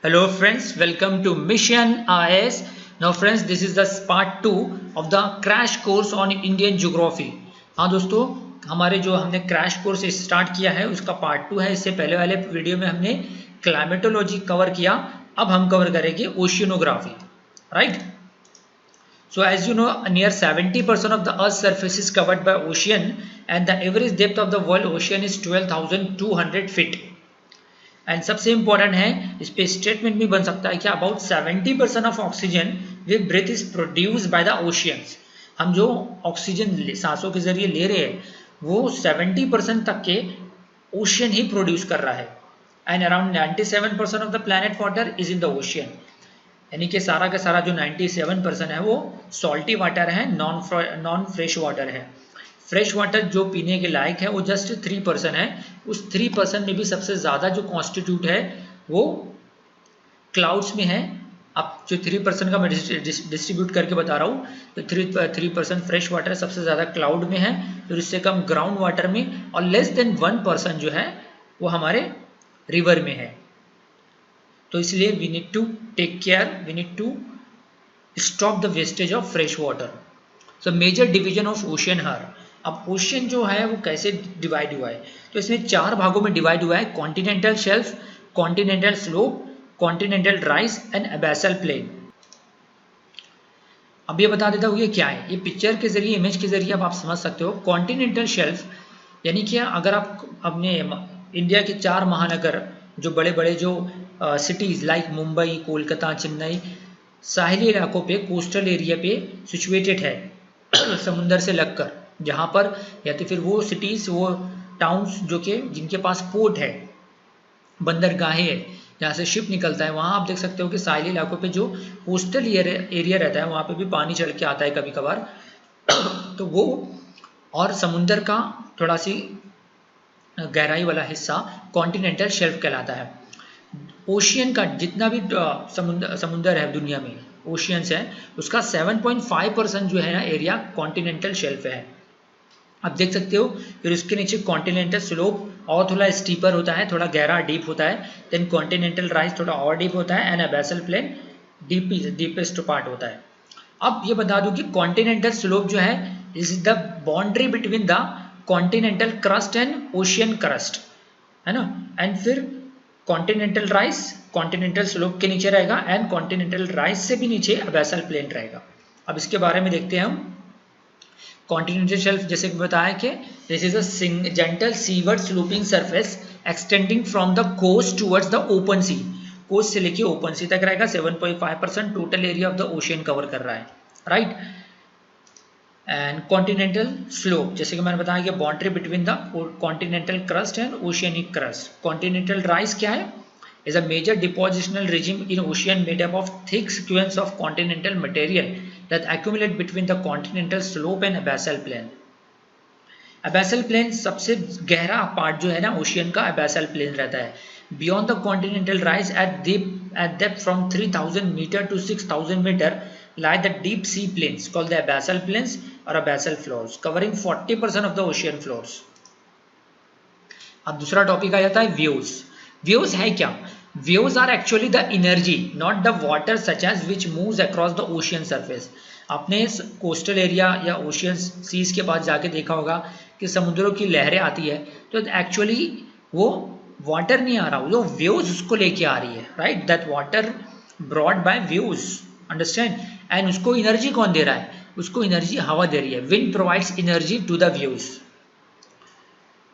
Hello friends, welcome to Mission IS. Now friends, this is the part 2 of the crash course on Indian Geography. हाँ दोस्तों, हमारे जो हमने crash course start किया है उसका पार्ट 2 है। इससे पहले वाले वीडियो में हमने क्लाइमेटोलॉजी कवर किया, अब हम कवर करेंगे oceanography, right. So as you know, near 70% of the Earth's surface is covered by ocean and the average depth of the world ocean is 12,200 feet. And सबसे इंपॉर्टेंट है, इस पे स्टेटमेंट भी बन सकता है कि about 70% of oxygen we breathe is produce by the oceans. हम जो ऑक्सीजन सांसों के जरिए ले रहे हैं वो 70% तक के ओशियन ही प्रोड्यूस कर रहा है। And around 97% of the planet water is in the ocean, यानी कि सारा का सारा जो 97% है वो सॉल्टी वाटर है, नॉन फ्रेश वाटर है। फ्रेश वाटर जो पीने के लायक है वो जस्ट 3% है। उस 3% में भी सबसे ज़्यादा जो कॉन्स्टिट्यूट है वो क्लाउड्स में है। अब जो 3% का मैं डिस्ट्रीब्यूट करके बता रहा हूँ, तो 3% फ्रेश वाटर सबसे ज़्यादा क्लाउड में है, तो इससे कम ग्राउंड वाटर में, और लेस देन 1% जो है वो हमारे रिवर में है। तो इसलिए we need to take care, we need to stop the wastage of fresh water. So major division of ocean हर। अब ओशियन जो है वो कैसे डिवाइड हुआ है, तो इसमें 4 भागों में डिवाइड हुआ है: continental shelf, continental slope, continental rise and abyssal plain. अब ये बता देता हूँ ये क्या है। ये पिक्चर के जरिए, इमेज के जरिए अब आप समझ सकते हो। कॉन्टिनेंटल शेल्फ यानी कि अगर आप अपने इंडिया के 4 महानगर, जो बड़े बड़े जो सिटीज़ लाइक मुंबई, कोलकाता, चेन्नई, साहिली इलाकों पे, कोस्टल एरिया पे सिचुएटेड है समुंदर से लगकर, जहाँ पर या तो फिर वो सिटीज़, वो टाउन्स जो कि जिनके पास पोर्ट है, बंदरगाहें है, जहाँ से शिप निकलता है, वहाँ आप देख सकते हो कि साहिली इलाकों पे जो कोस्टल एरिया रहता है वहाँ पे भी पानी चढ़ के आता है कभी कभार तो वो, और समुंदर का थोड़ा सी गहराई वाला हिस्सा कॉन्टिनेंटल शेल्फ कहलाता है। ओशियन का जितना भी समुंदर है दुनिया में, ओशियंस है, उसका 7.5% जो है ना एरिया कॉन्टिनेंटल शेल्फ है। आप देख सकते हो। फिर उसके नीचे कॉन्टिनेंटल स्लोप और थोड़ा स्टीपर होता है, थोड़ा गहरा डीप होता है। देन कॉन्टिनेंटल राइज थोड़ा और डीप होता है, and abyssal plane deepest part होता है। अब ये बता दूं कि कॉन्टिनेंटल स्लोप जो है is the boundary between the continental crust and ocean crust, है ना। एंड फिर कॉन्टिनेंटल राइज कॉन्टिनेंटल स्लोप के नीचे रहेगा, एंड कॉन्टिनेंटल राइज से भी नीचे अबैसल प्लेन रहेगा। अब इसके बारे में देखते हैं हम। कॉन्टिनेंटल शेल्फ जैसे कि बताया कि this is a gentle seaward sloping surface extending from the coast towards the open sea. Coast से लेके ओपन सी तक रहेगा। 7.5% total area of the ocean cover कर रहा है, राइट। एंड कॉन्टिनेंटल स्लोप जैसे कि मैंने बताया कि boundary between the continental crust and oceanic crust. Continental rise क्या है? is a major depositional regime in ocean made up of thick sequence of continental material that accumulate between the continental slope and abyssal plain. Abyssal plain सबसे गहरा part जो है ना ocean का, abyssal plain रहता है। Beyond the continental rise at depth from 3000 meter to 6000 meter lie the deep sea plains called the abyssal plains or abyssal floors, covering 40% of the ocean floors. अब दूसरा topic आ जाता है views. Views है क्या? Waves are actually the energy, not the water such as which moves across the ocean surface. आपने coastal area या ocean seize के पास जाके देखा होगा कि समुद्रों की लहरें आती है, तो एक्चुअली वो वाटर नहीं आ रहा, वो वेव्स उसको लेके आ रही है, right. That water brought by waves, understand. And उसको एनर्जी कौन दे रहा है? उसको एनर्जी हवा दे रही है। Wind provides energy to the waves,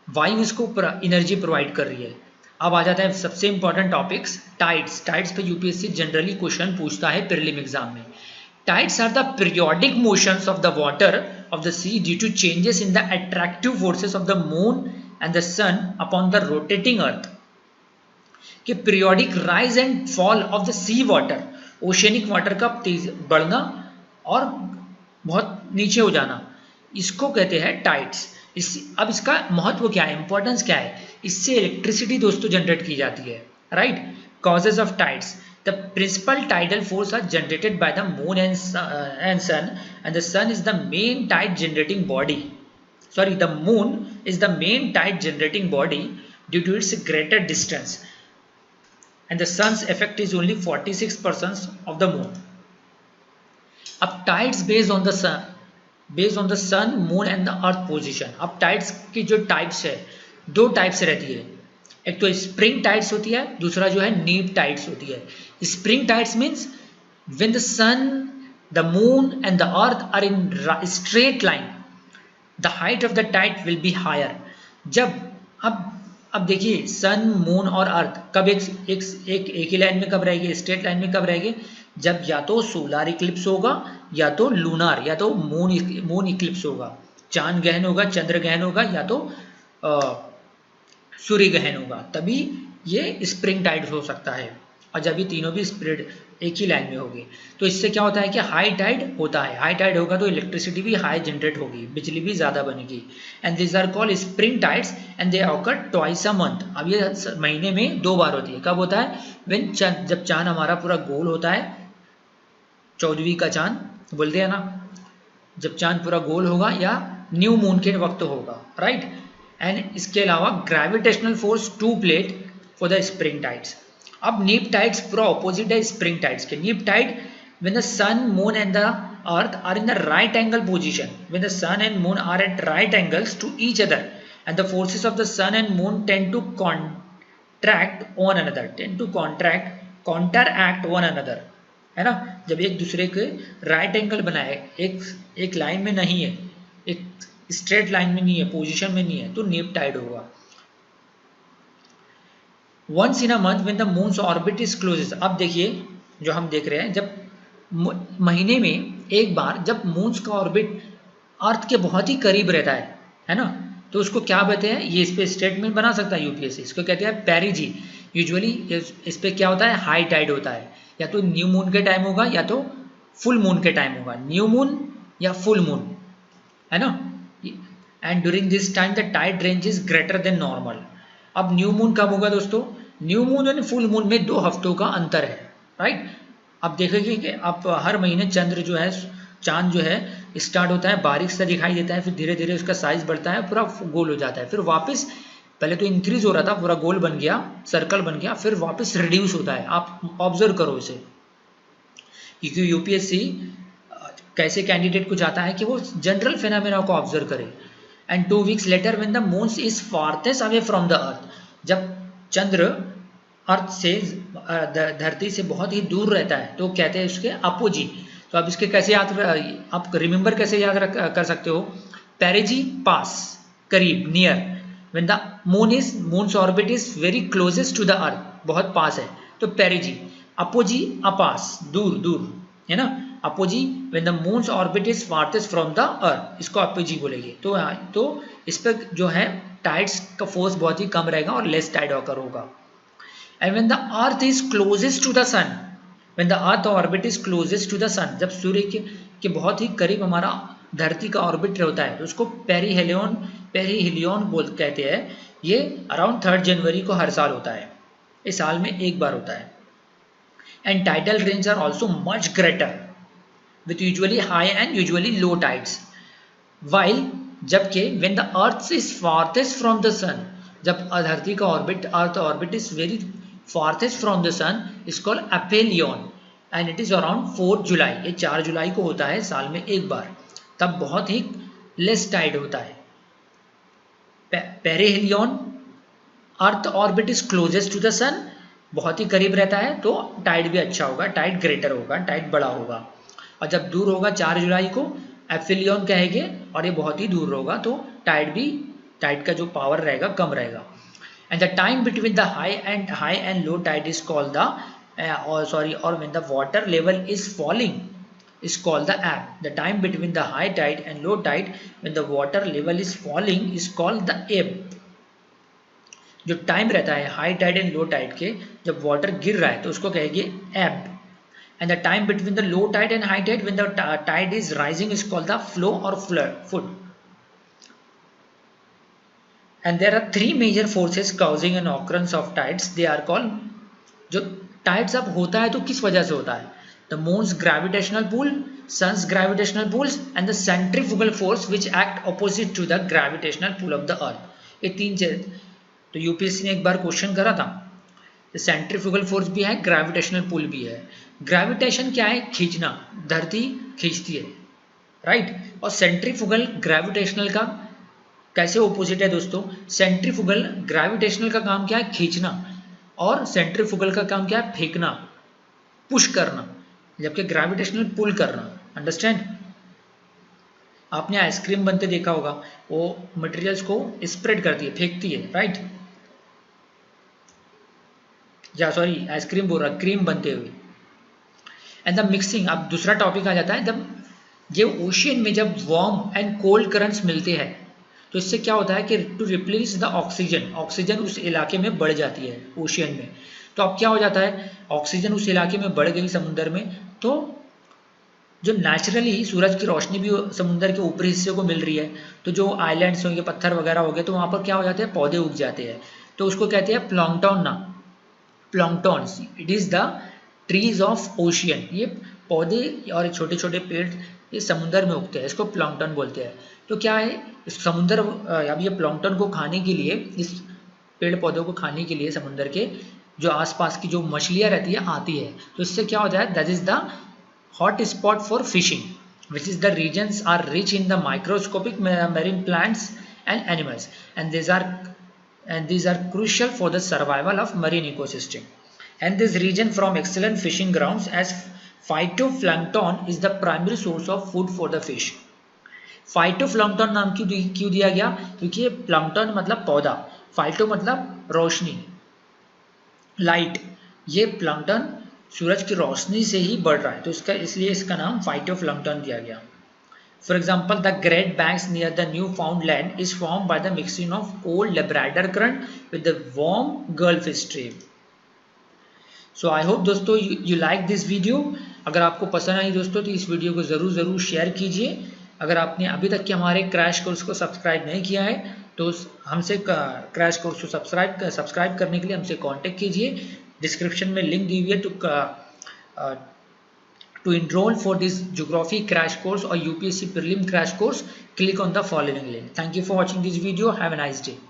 वायु इसको एनर्जी प्रोवाइड कर रही है। अब आ जाता है सबसे इंपॉर्टेंट टॉपिक्स, टाइड्स। टाइड्स पे यूपीएससी जनरली क्वेश्चन पूछता है प्रीलिम एग्जाम में। Tides are the periodic motions of the water of the sea due to changes in the attractive forces of the moon and the sun upon the rotating earth. कि periodic rise and fall of the sea water, oceanic water का तेज बढ़ना और बहुत नीचे हो जाना, इसको कहते हैं टाइड्स। अब इसका महत्व क्या है, इंपॉर्टेंस क्या है? इससे इलेक्ट्रिसिटी दोस्तों जनरेट की जाती है, right. Causes of tides, the principal tidal force are generated by the moon and sun, and the sun is the main tide generating body, sorry the moon is the main tide generating body due to its greater distance. and the sun's effect is only 46% of the moon. अब tides based on the sun, moon and the earth position. अब tides की जो types है, दो types रहती है. एक तो spring tides होती है, दूसरा जो है neap tides होती है. Spring tides means when the sun, the moon and the earth are in straight line, the height of the tide will be higher. जब अब देखिए सन, मून और अर्थ कब एक ही लाइन में कब रहेगी, स्ट्रेट लाइन में कब रहेगी, जब या तो सोलर इक्लिप्स होगा या तो लूनार या तो मून इक्लिप्स होगा, चांद ग्रहण होगा, चंद्र ग्रहण होगा या तो सूर्य ग्रहण होगा, तभी ये स्प्रिंग टाइड हो सकता है. और जब ये तीनों भी स्प्रेड एक ही लाइन में होगी तो इससे क्या होता है कि हाई टाइड होता है. हाई टाइड होगा तो इलेक्ट्रिसिटी भी हाई जनरेट होगी, बिजली भी ज़्यादा बनेगी. And this are called spring tides and they occur twice a month. अब ये महीने में 2 बार होती है. कब होता है? व्हेन जब चांद हमारा पूरा गोल होता है, 14वीं का चांद बोलते हैं ना, जब चांद पूरा गोल होगा या न्यू मून के वक्त होगा, राइट. एंड इसके अलावा gravitational force 2 plate for the spring tides. अब नीप टाइड्स पूरा ऑपोजिट है स्प्रिंग टाइड्स के. Neap tide when the sun, moon and the earth are in the right angle position, when the sun and moon are at right angles to each other and the forces of the sun and moon tend to contract one another, tend to counteract one another, है ना. जब एक दूसरे के right angle बनाए, एक line में नहीं है, एक स्ट्रेट लाइन में नहीं है, पोजीशन में नहीं है, तो नीप टाइड होगा. Once in a month when the moon's orbit is closest. अब देखिए जो हम देख रहे हैं, जब महीने में एक बार जब मून्स का ऑर्बिट अर्थ के बहुत ही करीब रहता है ना, तो उसको क्या कहते हैं, ये इस पे स्टेटमेंट बना सकता है यूपीएससी. इसको कहते हैं पेरिजी. यूजुअली इस पे क्या होता है, हाई टाइड होता है, या तो न्यू मून के टाइम होगा या तो फुल मून के टाइम होगा, न्यू मून या फुल मून, है ना. And during this time the tide range is greater than normal. अब न्यू मून कब होगा दोस्तों? न्यू मून और फुल मून में 2 हफ्तों का अंतर है, राइट. अब देखेंगे कि आप हर महीने चंद्र जो है, चांद जो है स्टार्ट होता है बारीक सा दिखाई देता है, फिर धीरे धीरे उसका साइज बढ़ता है, पूरा गोल हो जाता है, फिर वापस पहले तो इंक्रीज हो रहा था, पूरा गोल बन गया, सर्कल बन गया, फिर वापस रिड्यूस होता है. आप ऑब्जर्व करो इसे, क्योंकि यूपीएससी कैसे कैंडिडेट को जाता है कि वो जनरल फिनोमेना को ऑब्जर्व करे. And 2 weeks later when the moon is farthest away from the earth, जब चंद्र अर्थ से, धरती से बहुत ही दूर रहता है, तो कहते हैं उसके अपोजी. तो अब इसके कैसे आप रिमेंबर कैसे याद कर सकते हो? पेरिजी पास, करीब, near. When the moon's orbit is very closest to the earth, बहुत पास है, तो पेरिजी. अपोजी अपास, दूर दूर, है ना. Apogee when the moon's orbit is farthest from the earth, इसको अपोजी बोलेंगे. तो इस पर जो है टाइड्स का फोर्स बहुत ही कम रहेगा और लेस टाइड ऑकर होगा. And when the earth is closest to the sun, when the earth orbit is closest to the sun, जब सूर्य के बहुत ही करीब हमारा धरती का ऑर्बिट होता है, तो उसको पेरीहेलियन कहते हैं. ये अराउंड 3 जनवरी को हर साल होता है, इस साल में एक बार होता है. And tidal range are also much greater with usually high and usually low tides, while जबकि when the earth is farthest from the sun, जब धरती का orbit, earth orbit is very farthest from the sun is called aphelion and it is around 4 जुलाई. ये 4 जुलाई को होता है साल में एक बार, तब बहुत ही लेस टाइड होता है. Perihelion, earth orbit is closest to the sun, बहुत ही करीब रहता है, तो टाइड भी अच्छा होगा, टाइड ग्रेटर होगा, टाइड बड़ा होगा. और जब दूर होगा 4 जुलाई को एफिलियन कहेंगे, और ये बहुत ही दूर होगा तो टाइड का जो पावर रहेगा कम रहेगा. And the time between the high and low tide is called the और when the water level is falling is called the ebb. The time between the high tide and low tide when the water level is falling is called the ebb. जो time रहता है high tide and low tide के, जब water गिर रहा है तो उसको कहेंगे ebb. And the time between the low tide and high tide when the tide is rising is called the flow और flood. And there are 3 major forces causing an occurrence of tides. They are called, जो tides अब होता है तो किस वजह से होता है? The moon's gravitational pull, sun's gravitational pulls and the centrifugal force which act opposite to the gravitational pull of the earth. ये 3 चीज. तो यूपीएससी ने एक बार क्वेश्चन करा था, सेंट्रीफ्यूगल फोर्स भी है, ग्रेविटेशनल पुल भी है। ग्रेविटेशन क्या है? खींचना, धरती खींचती है, राइट। और सेंट्रीफ्यूगल ग्रेविटेशनल का कैसे ऑपोजिट है दोस्तों? सेंट्रीफ्यूगल ग्रेविटेशनल का काम क्या है? खींचना, और सेंट्रीफ्यूगल का काम क्या है? फेंकना, पुश करना, जबकि ग्रेविटेशनल पुल करना। अंडरस्टैंड? आपने आइसक्रीम बनते देखा होगा, वो मटेरियल्स को स्प्रेड करती है, फेंकती है, राइट। या सॉरी, आइसक्रीम बोल रहा, क्रीम बनते हुए। एंड द मिक्सिंग, अब दूसरा टॉपिक आ जाता है, जब ये ओशियन में जब वार्म एंड कोल्ड करंट्स मिलते हैं तो इससे क्या होता है कि to replace the oxygen, oxygen उस इलाके में बढ़ जाती है ओशियन में। तो अब क्या हो जाता है, ऑक्सीजन उस इलाके में बढ़ गई समुद्र में, तो जो नेचुरली सूरज की रोशनी भी समुद्र के ऊपरी हिस्से को मिल रही है, तो जो आइलैंड्स होंगे, पत्थर वगैरह हो गए, तो वहाँ पर क्या हो जाते हैं? पौधे उग जाते हैं। तो उसको कहते हैं प्लैंकटन ना, planktons. It is the trees of ocean. ये पौधे और छोटे छोटे पेड़ ये समुद्र में उगते हैं, इसको प्लैंकटन बोलते हैं। तो क्या है, इस समुद्र, अब ये प्लैंकटन को खाने के लिए, इस पेड़ पौधों को खाने के लिए समुद्र के जो आसपास की जो मछलियाँ रहती है आती है। तो इससे क्या होता है? That is the hot spot for fishing, which is the regions are rich in the microscopic marine plants and animals, and these are crucial for the survival of marine ecosystem. And this region from excellent fishing grounds, as phytoplankton is the primary source of food for the fish. Phytoplankton नाम क्यों दिया गया? क्योंकि ये plankton मतलब पौधा, phyto मतलब रोशनी, light. ये प्लैंकटन सूरज की रोशनी से ही बढ़ रहा है, तो इसलिए इसका नाम फाइटोप्लैंकटन दिया गया। For example, the Great Banks near the Newfoundland is formed by the mixing of cold Labrador current with the warm Gulf Stream. So I hope दोस्तों you like this video. अगर आपको पसंद आई दोस्तों तो इस वीडियो को ज़रूर शेयर कीजिए। अगर आपने अभी तक के हमारे क्रैश कोर्स को सब्सक्राइब नहीं किया है तो हमसे क्रैश कोर्स को सब्सक्राइब करने के लिए हमसे कांटेक्ट कीजिए। डिस्क्रिप्शन में लिंक दी हुई है to enroll for this geography crash course or UPSC prelim crash course. Click on the following link. Thank you for watching this video. Have a nice day.